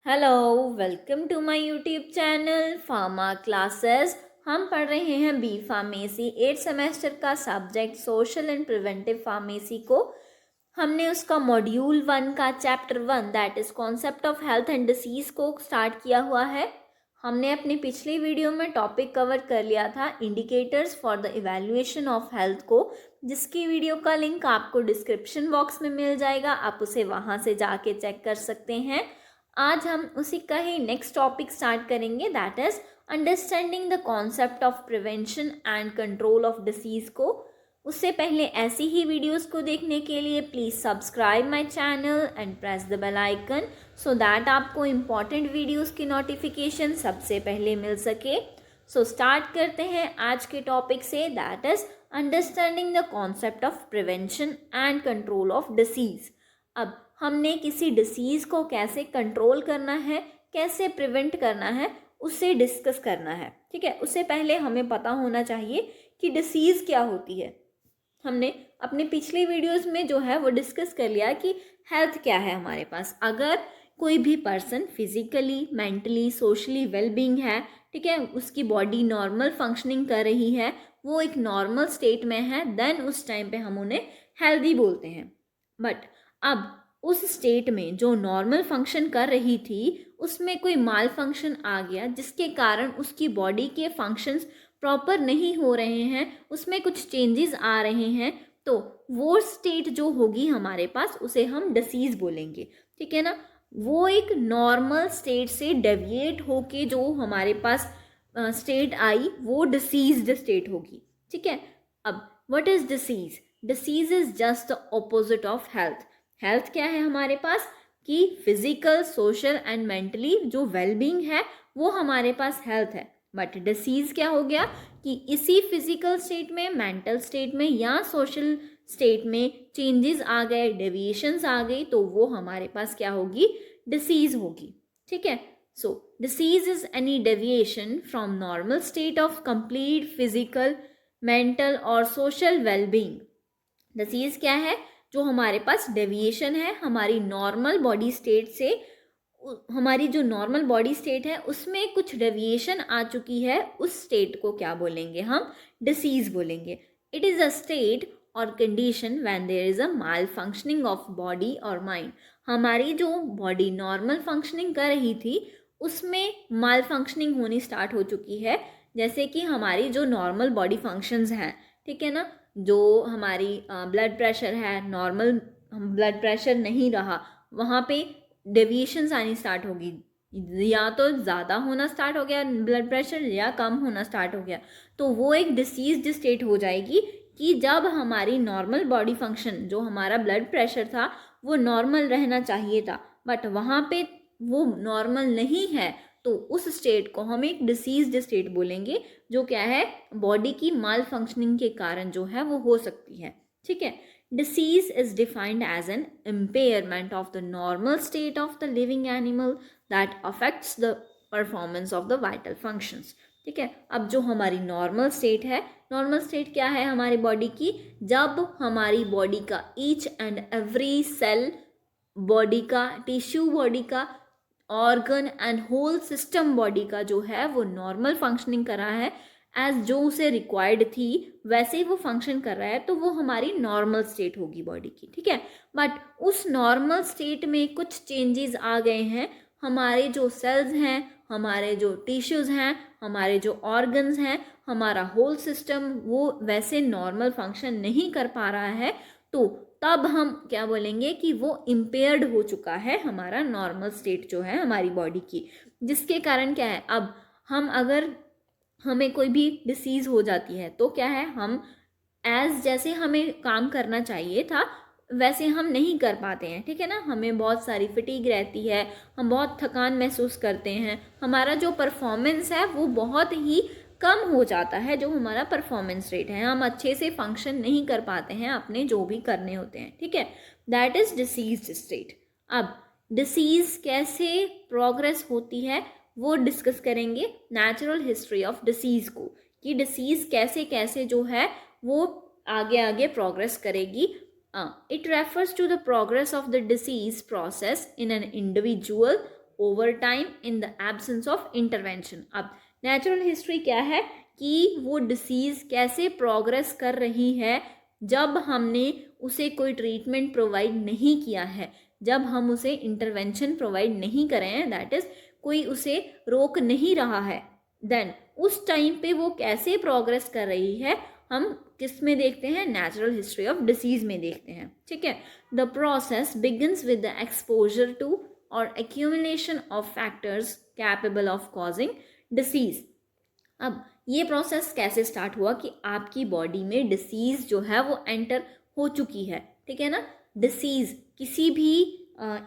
Hello, welcome to my YouTube channel pharma classes. हम पढ़ रहे हैं बी फार्मेसी 8 सेमेस्टर का subject social and preventive pharmacy को। हमने उसका मॉड्यूल 1 का chapter 1 that is concept of health and disease को स्टार्ट किया हुआ है। हमने अपनी पिछली वीडियो में टॉपिक कवर कर लिया था indicators for the evaluation of health को, जिसकी वीडियो का लिंक आपको डिस्क्रिप्शन बॉक्स में मिल जाएगा। आप उसे वहां से जाके चेक कर सकते हैं। आज हम उसी का ही नेक्स्ट टॉपिक स्टार्ट करेंगे that is understanding the concept of prevention and control of disease को। उससे पहले ऐसी ही वीडियोस को देखने के लिए please subscribe my channel and press the bell icon so that आपको इम्पॉर्टेंट वीडियोस की नोटिफिकेशन सबसे पहले मिल सके। सो स्टार्ट करते हैं आज के topic say that is understanding the concept of prevention and control of disease. अब हमने किसी डिसीज़ को कैसे कंट्रोल करना है, कैसे प्रिवेंट करना है, उससे डिस्कस करना है। ठीक है, उससे पहले हमें पता होना चाहिए कि डिसीज़ क्या होती है। हमने अपने पिछले वीडियोस में जो है वो डिस्कस कर लिया कि हेल्थ क्या है हमारे पास। अगर कोई भी person physically, mentally, socially wellbeing है, ठीक है, उसकी बॉडी नॉर्मल फंक्शनिंग कर रही है, वो एक नॉर्मल स्टेट में है, देन उस टाइम पे हम उन्हें हेल्दी बोलते हैं। बट अब उस स्टेट में जो नॉर्मल फंक्शन कर रही थी उसमें कोई माल फंक्शन आ गया जिसके कारण उसकी बॉडी के फंक्शंस प्रॉपर नहीं हो रहे हैं, उसमें कुछ चेंजेस आ रहे हैं, तो वो स्टेट जो होगी हमारे पास उसे हम डिसीज बोलेंगे। ठीक है ना, वो एक नॉर्मल स्टेट से डेविएट होके जो हमारे पास स्टेट आई वो डिसीज्ड स्टेट होगी। ठीक है, अब what is disease? Disease is just the opposite of health. Health क्या है हमारे पास कि फिजिकल, सोशल एंड मेंटली जो वेलबींग है वो हमारे पास हेल्थ है। बट डिसीज क्या हो गया कि इसी फिजिकल स्टेट में, मेंटल स्टेट में या सोशल स्टेट में चेंजेस आ गए, डेविएशंस आ गई, तो वो हमारे पास क्या होगी? डिसीज होगी। ठीक है, so disease is any deviation from normal state of complete physical, mental और सोशल वेलबींग। डिसीज क्या है? जो हमारे पास डेविएशन है हमारी नॉर्मल बॉडी स्टेट से। हमारी जो नॉर्मल बॉडी स्टेट है उसमें कुछ डेविएशन आ चुकी है, उस स्टेट को क्या बोलेंगे? हम डिसीज बोलेंगे। इट इज़ अ स्टेट और condition when there is a malfunctioning of body और माइंड। हमारी जो बॉडी नॉर्मल फंक्शनिंग कर रही थी उसमें माल फंक्शनिंग होनी स्टार्ट हो चुकी है। जैसे कि हमारी जो नॉर्मल बॉडी फंक्शंस हैं, ठीक है ना, जो हमारी ब्लड प्रेशर है, नॉर्मल ब्लड प्रेशर नहीं रहा, वहाँ पे डेविएशंस आनी स्टार्ट होगी। या तो ज़्यादा होना स्टार्ट हो गया ब्लड प्रेशर या कम होना स्टार्ट हो गया, तो वो एक डिसीज्ड स्टेट हो जाएगी कि जब हमारी नॉर्मल बॉडी फंक्शन, जो हमारा ब्लड प्रेशर था वो नॉर्मल रहना चाहिए था, बट वहाँ पे वो नॉर्मल नहीं है, तो उस स्टेट को हम एक डिसीज्ड स्टेट बोलेंगे, जो क्या है? बॉडी की माल फंक्शनिंग के कारण जो है वो हो सकती है। ठीक है, disease is defined as an impairment of the normal state of the living animal that affects the performance of the vital functions। ठीक है, अब जो हमारी नॉर्मल स्टेट है, नॉर्मल स्टेट क्या है हमारी बॉडी की? जब हमारी बॉडी का each and every cell, body का टिश्यू, बॉडी का organ and whole system body का जो है वो नॉर्मल फंक्शनिंग कर रहा है, एज जो उसे रिक्वायर्ड थी वैसे ही वो फंक्शन कर रहा है, तो वो हमारी नॉर्मल स्टेट होगी बॉडी की। ठीक है, बट उस नॉर्मल स्टेट में कुछ चेंजेस आ गए हैं। हमारे जो सेल्स हैं, हमारे जो टिश्यूज़ हैं, हमारे जो ऑर्गन्स हैं, हमारा होल सिस्टम वो वैसे नॉर्मल फंक्शन नहीं कर पा रहा है, तो तब हम क्या बोलेंगे कि वो इम्पेयर्ड हो चुका है हमारा नॉर्मल स्टेट जो है हमारी बॉडी की। जिसके कारण क्या है, अब हम अगर हमें कोई भी डिसीज़ हो जाती है तो क्या है, हम एज जैसे हमें काम करना चाहिए था वैसे हम नहीं कर पाते हैं। ठीक है ना, हमें बहुत सारी फटीग रहती है, हम बहुत थकान महसूस करते हैं, हमारा जो परफॉर्मेंस है वो बहुत ही कम हो जाता है, जो हमारा परफॉर्मेंस रेट है, हम अच्छे से फंक्शन नहीं कर पाते हैं अपने जो भी करने होते हैं। ठीक है, दैट इज डिसीज्ड स्टेट। अब डिसीज़ कैसे प्रोग्रेस होती है वो डिस्कस करेंगे, नेचुरल हिस्ट्री ऑफ डिसीज़ को, कि डिसीज़ कैसे कैसे जो है वो आगे आगे प्रोग्रेस करेगी। It refers to the progress of the disease process in an individual over time in the absence of intervention. अब नेचुरल हिस्ट्री क्या है कि वो डिसीज़ कैसे प्रोग्रेस कर रही है जब हमने उसे कोई ट्रीटमेंट प्रोवाइड नहीं किया है, जब हम उसे इंटरवेंशन प्रोवाइड नहीं करें हैं, दैट इज़ कोई उसे रोक नहीं रहा है, देन उस टाइम पे वो कैसे प्रोग्रेस कर रही है हम किस में देखते हैं, नेचुरल हिस्ट्री ऑफ डिसीज में देखते हैं। ठीक है, the process begins with the exposure to or accumulation of factors capable of causing disease. अब ये प्रोसेस कैसे स्टार्ट हुआ कि आपकी बॉडी में डिसीज जो है वो एंटर हो चुकी है। ठीक है ना, डिसीज किसी भी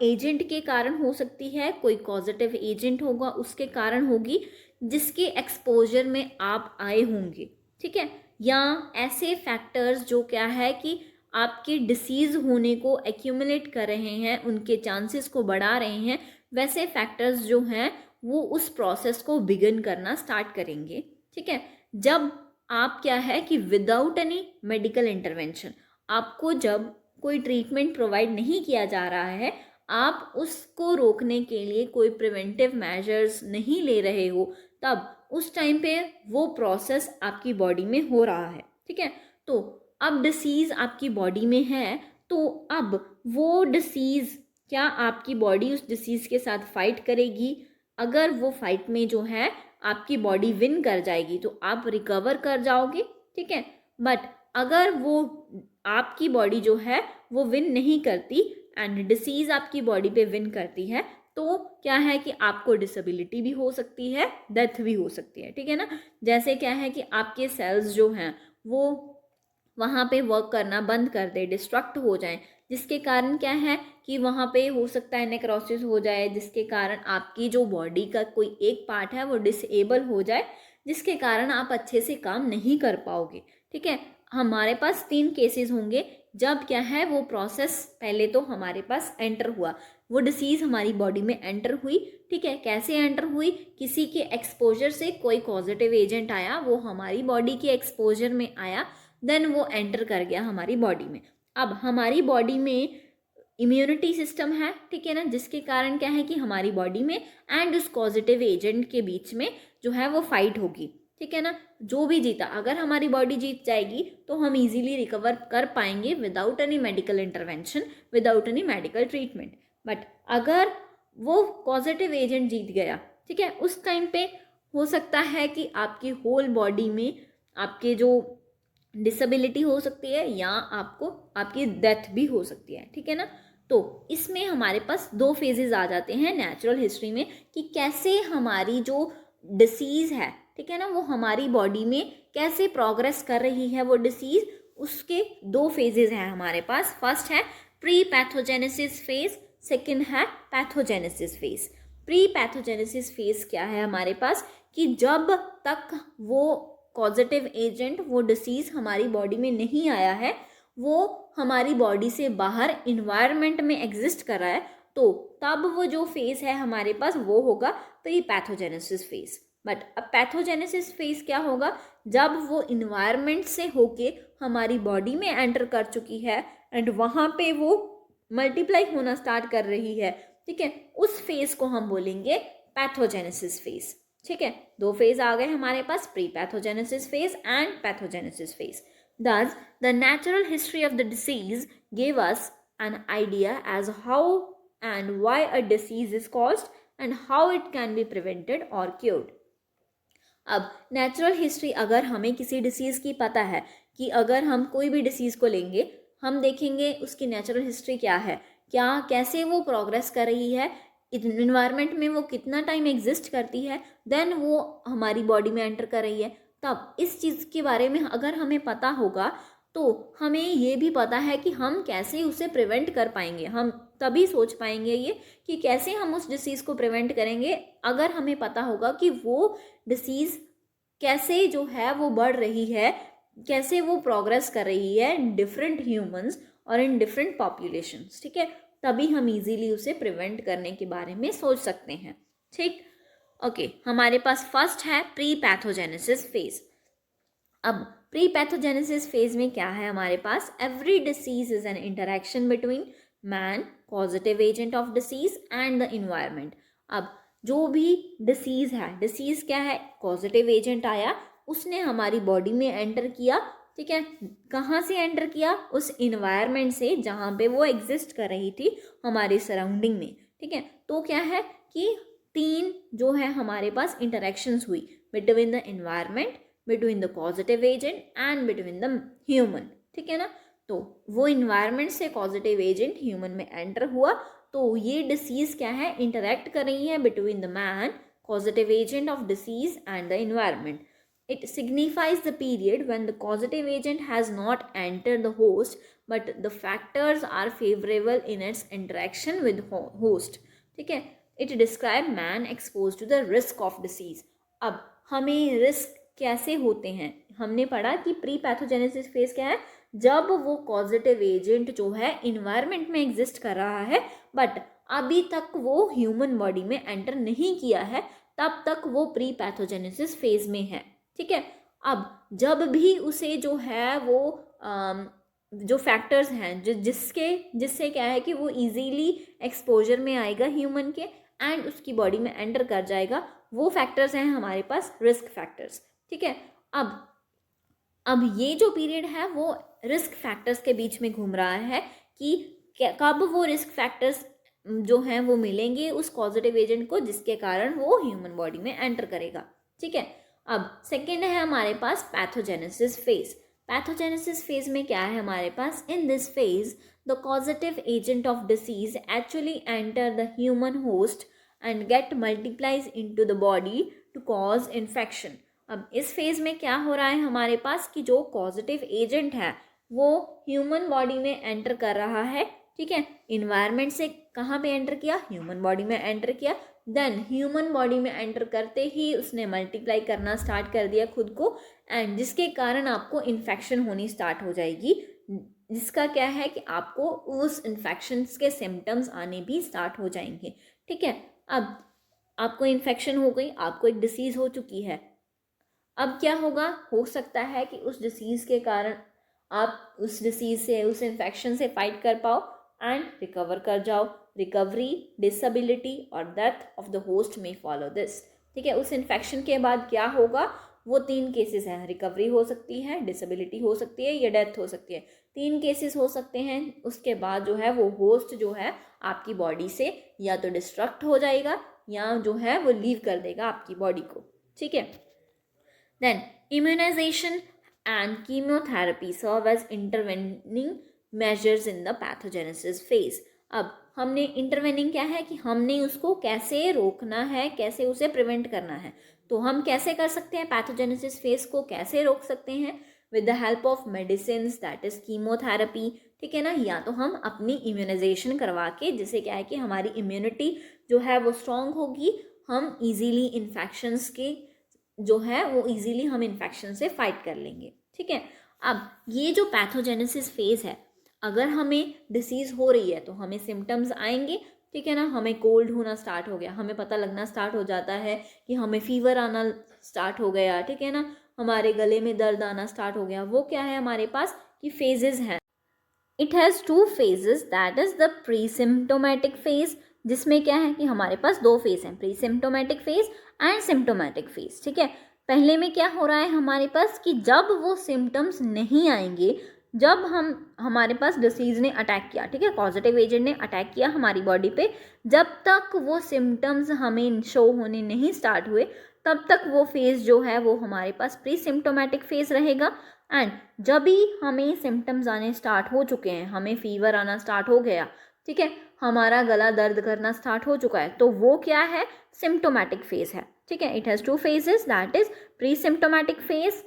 एजेंट के कारण हो सकती है, कोई कॉजेटिव एजेंट होगा उसके कारण होगी जिसके एक्सपोजर में आप आए होंगे। ठीक है, या ऐसे फैक्टर्स जो क्या है कि आपके डिसीज़ होने को एक्यूमुलेट कर रहे हैं, उनके चांसेस को बढ़ा रहे हैं, वैसे फैक्टर्स जो हैं वो उस प्रोसेस को बिगिन करना स्टार्ट करेंगे। ठीक है, जब आप क्या है कि विदाउट एनी मेडिकल इंटरवेंशन, आपको जब कोई ट्रीटमेंट प्रोवाइड नहीं किया जा रहा है, आप उसको रोकने के लिए कोई प्रिवेंटिव मेजर्स नहीं ले रहे हो, तब उस टाइम पे वो प्रोसेस आपकी बॉडी में हो रहा है। ठीक है, तो अब डिसीज़ आपकी बॉडी में है, तो अब वो डिसीज़ क्या आपकी बॉडी उस डिसीज़ के साथ फाइट करेगी? अगर वो फाइट में जो है आपकी बॉडी विन कर जाएगी तो आप रिकवर कर जाओगे। ठीक है, बट अगर वो आपकी बॉडी जो है वो विन नहीं करती एंड डिसीज़ आपकी बॉडी पे विन करती है, तो क्या है कि आपको डिसेबिलिटी भी हो सकती है, डेथ भी हो सकती है। ठीक है ना, जैसे क्या है कि आपके सेल्स जो हैं वो वहाँ पे वर्क करना बंद कर दे, डिस्ट्रक्ट हो जाएं, जिसके कारण क्या है कि वहाँ पे हो सकता है नेक्रोसिस हो जाए, जिसके कारण आपकी जो बॉडी का कोई एक पार्ट है वो डिसेबल हो जाए, जिसके कारण आप अच्छे से काम नहीं कर पाओगे। ठीक है, हमारे पास 3 केसेस होंगे जब क्या है वो प्रोसेस पहले तो हमारे पास एंटर हुआ, वो डिसीज़ हमारी बॉडी में एंटर हुई। ठीक है, कैसे एंटर हुई? किसी के एक्सपोजर से कोई पॉजिटिव एजेंट आया, वो हमारी बॉडी के एक्सपोजर में आया, देन वो एंटर कर गया हमारी बॉडी में। अब हमारी बॉडी में इम्यूनिटी सिस्टम है, ठीक है ना, जिसके कारण क्या है कि हमारी बॉडी में एंड उस पॉजिटिव एजेंट के बीच में जो है वो फाइट होगी। ठीक है ना, जो भी जीता, अगर हमारी बॉडी जीत जाएगी तो हम इजीली रिकवर कर पाएंगे without any medical intervention, without any medical treatment. But अगर वो पॉजिटिव एजेंट जीत गया, ठीक है, उस टाइम पे हो सकता है कि आपकी होल बॉडी में आपके जो डिसेबिलिटी हो सकती है या आपको आपकी डेथ भी हो सकती है। ठीक है ना, तो इसमें हमारे पास 2 फेजेस आ जाते हैं नेचुरल हिस्ट्री में कि कैसे हमारी जो डिसीज़ है, ठीक है ना, वो हमारी बॉडी में कैसे प्रोग्रेस कर रही है वो डिसीज़। उसके 2 फेजेस हैं हमारे पास। फर्स्ट है प्री पैथोजेनेसिस फेज, सेकेंड है pathogenesis phase. Pre pathogenesis phase क्या है हमारे पास कि जब तक वो पॉजिटिव एजेंट, वो डिसीज़ हमारी बॉडी में नहीं आया है, वो हमारी बॉडी से बाहर इन्वायरमेंट में एग्जिस्ट कर रहा है, तो तब वो जो फेज है हमारे पास वो होगा प्री पैथोजेनेसिस फेज। बट अब पैथोजेनेसिस फेज क्या होगा? जब वो इन्वायरमेंट से होके हमारी बॉडी में एंटर कर चुकी है एंड वहाँ पे वो मल्टीप्लाई होना स्टार्ट कर रही है। ठीक है, उस फेज को हम बोलेंगे पैथोजेनेसिस फेज। ठीक है, 2 फेज आ गए हमारे पास, pre pathogenesis phase and pathogenesis phase. Thus, the natural history of the disease gave us an idea as how and why a disease is caused and how it can be prevented or cured. अब natural history अगर हमें किसी disease की पता है कि अगर हम कोई भी डिसीज़ को लेंगे, हम देखेंगे उसकी नेचुरल हिस्ट्री क्या है, क्या कैसे वो प्रोग्रेस कर रही है, इन्वायरमेंट में वो कितना टाइम एग्जिस्ट करती है, देन वो हमारी बॉडी में एंटर कर रही है। तब इस चीज़ के बारे में अगर हमें पता होगा तो हमें ये भी पता है कि हम कैसे उसे प्रिवेंट कर पाएंगे। हम तभी सोच पाएंगे ये कि कैसे हम उस डिसीज़ को प्रिवेंट करेंगे, अगर हमें पता होगा कि वो डिसीज़ कैसे जो है वो बढ़ रही है, कैसे वो प्रोग्रेस कर रही है इन डिफरेंट ह्यूमंस और इन डिफरेंट पॉपुलेशंस। ठीक है, तभी हम इजीली उसे प्रिवेंट करने के बारे में सोच सकते हैं। ठीक, ओके, हमारे पास फर्स्ट है प्री पैथोजेनेसिस फेज। अब प्री पैथोजेनेसिस फेज में क्या है हमारे पास? Every disease is an interaction between man, positive agent of disease, and the environment. अब जो भी डिसीज़ है, डिसीज़ क्या है, पॉजिटिव एजेंट आया, उसने हमारी बॉडी में एंटर किया, ठीक है। कहाँ से एंटर किया, उस इन्वायरमेंट से जहाँ पे वो एग्जिस्ट कर रही थी हमारे सराउंडिंग में, ठीक है। तो क्या है कि 3 जो है हमारे पास इंटरेक्शंस हुई between the environment, between the positive agent and between the human, ठीक है ना। तो वो इन्वायरमेंट से पॉजिटिव एजेंट ह्यूमन में एंटर हुआ, तो ये डिसीज़ क्या है, इंटरेक्ट कर रही है between the man, causative agent of disease, and the environment. It signifies the period when the causative agent has not entered the host, but the factors are favorable in its interaction with host. ठीक है. It describes man exposed to the risk of disease. अब हमें risk कैसे होते हैं, हमने पढ़ा कि प्री पैथोजेनेसिस फेज क्या है, जब वो पॉजिटिव एजेंट जो है इन्वायरमेंट में एग्जिस्ट कर रहा है बट अभी तक वो ह्यूमन बॉडी में एंटर नहीं किया है, तब तक वो प्री पैथोजेनेसिस फेज में है, ठीक है। अब जब भी उसे जो है वो जो फैक्टर्स हैं जिससे क्या है कि वो इजीली एक्सपोजर में आएगा ह्यूमन के एंड उसकी बॉडी में एंटर कर जाएगा, वो फैक्टर्स हैं हमारे पास रिस्क फैक्टर्स, ठीक है। अब ये जो पीरियड है वो रिस्क फैक्टर्स के बीच में घूम रहा है कि कब वो रिस्क फैक्टर्स जो हैं वो मिलेंगे उस पॉजिटिव एजेंट को जिसके कारण वो ह्यूमन बॉडी में एंटर करेगा, ठीक है। अब सेकेंड है हमारे पास पैथोजेनेसिस फेज। पैथोजेनेसिस फेज में क्या है हमारे पास, in this phase the causative agent of disease actually enter the human host and get multiplies into the body to cause infection. अब इस फेज में क्या हो रहा है हमारे पास कि जो पॉजिटिव एजेंट है वो ह्यूमन बॉडी में एंटर कर रहा है, ठीक है। इन्वायरमेंट से कहाँ पे एंटर किया, ह्यूमन बॉडी में एंटर किया, देन ह्यूमन बॉडी में एंटर करते ही उसने मल्टीप्लाई करना स्टार्ट कर दिया खुद को एंड जिसके कारण आपको इन्फेक्शन होनी स्टार्ट हो जाएगी, जिसका क्या है कि आपको उस इन्फेक्शन के सिम्टम्स आने भी स्टार्ट हो जाएंगे, ठीक है। अब आपको इन्फेक्शन हो गई, आपको एक डिसीज़ हो चुकी है, अब क्या होगा, हो सकता है कि उस डिसीज़ के कारण आप उस डिसीज़ से, उस इन्फेक्शन से फाइट कर पाओ एंड रिकवर कर जाओ। रिकवरी, डिसेबिलिटी और डेथ ऑफ द होस्ट में फॉलो दिस, ठीक है। उस इन्फेक्शन के बाद क्या होगा, वो 3 केसेस हैं, रिकवरी हो सकती है, डिसेबिलिटी हो सकती है या डेथ हो सकती है, 3 केसेस हो सकते हैं। उसके बाद जो है वो होस्ट जो है आपकी बॉडी से या तो डिस्ट्रक्ट हो जाएगा या जो है वो लीव कर देगा आपकी बॉडी को, ठीक है। Then immunization and chemotherapy serve as intervening measures in the pathogenesis phase. अब हमने इंटरवेनिंग क्या है कि हमने उसको कैसे रोकना है, कैसे उसे प्रिवेंट करना है। तो हम कैसे कर सकते हैं, पैथोजेनेसिस फेज को कैसे रोक सकते हैं, with the help of medicine, that is chemotherapy, ठीक है ना। या तो हम अपनी इम्यूनाइजेशन करवा के, जिससे क्या है कि हमारी इम्यूनिटी जो है वो स्ट्रांग होगी, हम इजीली इन्फेक्शंस के जो है वो इजीली हम इन्फेक्शन से फाइट कर लेंगे, ठीक है। अब ये जो पैथोजेनेसिस फेज है, अगर हमें डिसीज़ हो रही है तो हमें सिम्टम्स आएंगे, ठीक है ना। हमें कोल्ड होना स्टार्ट हो गया, हमें पता लगना स्टार्ट हो जाता है कि हमें फीवर आना स्टार्ट हो गया, ठीक है ना। हमारे गले में दर्द आना स्टार्ट हो गया, वो क्या है हमारे पास कि फेजेस हैं। It has 2 phases, that is the pre symptomatic phase, जिसमें क्या है कि हमारे पास 2 फेज हैं, pre symptomatic phase and symptomatic phase, ठीक है। पहले में क्या हो रहा है हमारे पास कि जब वो सिम्टम्स नहीं आएंगे, जब हमारे पास डिसीज़ ने अटैक किया, ठीक है, पॉजिटिव एजेंट ने अटैक किया हमारी बॉडी पे, जब तक वो सिम्टम्स हमें शो होने नहीं स्टार्ट हुए तब तक वो फेज़ जो है वो हमारे पास प्री सिम्टोमेटिक फेज़ रहेगा। एंड जब भी हमें सिम्टम्स आने स्टार्ट हो चुके हैं, हमें फीवर आना स्टार्ट हो गया, ठीक है, हमारा गला दर्द करना स्टार्ट हो चुका है, तो वो क्या है, सिम्टोमेटिक फेज़ है, ठीक है। It has 2 phases, that is pre symptomatic phase,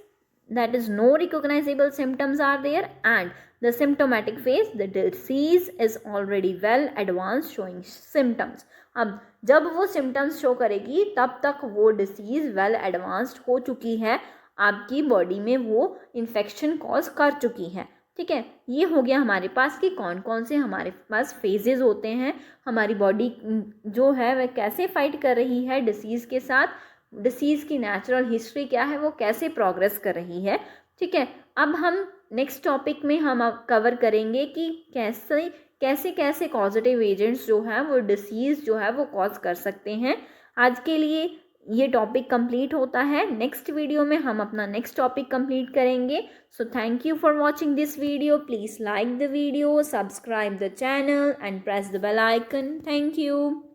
that is no recognizable symptoms are there, and the symptomatic phase, the disease is already well advanced showing symptoms. अब जब वो symptoms शो करेगी तब तक वो डिसीज़ वेल एडवांस्ड हो चुकी है, आपकी बॉडी में वो इन्फेक्शन कॉज कर चुकी है, ठीक है। ये हो गया हमारे पास कि कौन कौन से हमारे पास फेजेस होते हैं, हमारी बॉडी जो है वह कैसे फाइट कर रही है डिसीज़ के साथ, डिसीज़ की नेचुरल हिस्ट्री क्या है, वो कैसे प्रोग्रेस कर रही है, ठीक है। अब हम नेक्स्ट टॉपिक में हम कवर करेंगे कि कैसे कैसे कॉजेटिव एजेंट्स जो है वो डिसीज़ जो है वो कॉज कर सकते हैं। आज के लिए ये टॉपिक कंप्लीट होता है। नेक्स्ट वीडियो में हम अपना नेक्स्ट टॉपिक कंप्लीट करेंगे। So thank you for watching this video. Please like the video, subscribe the channel and press the bell icon. Thank you.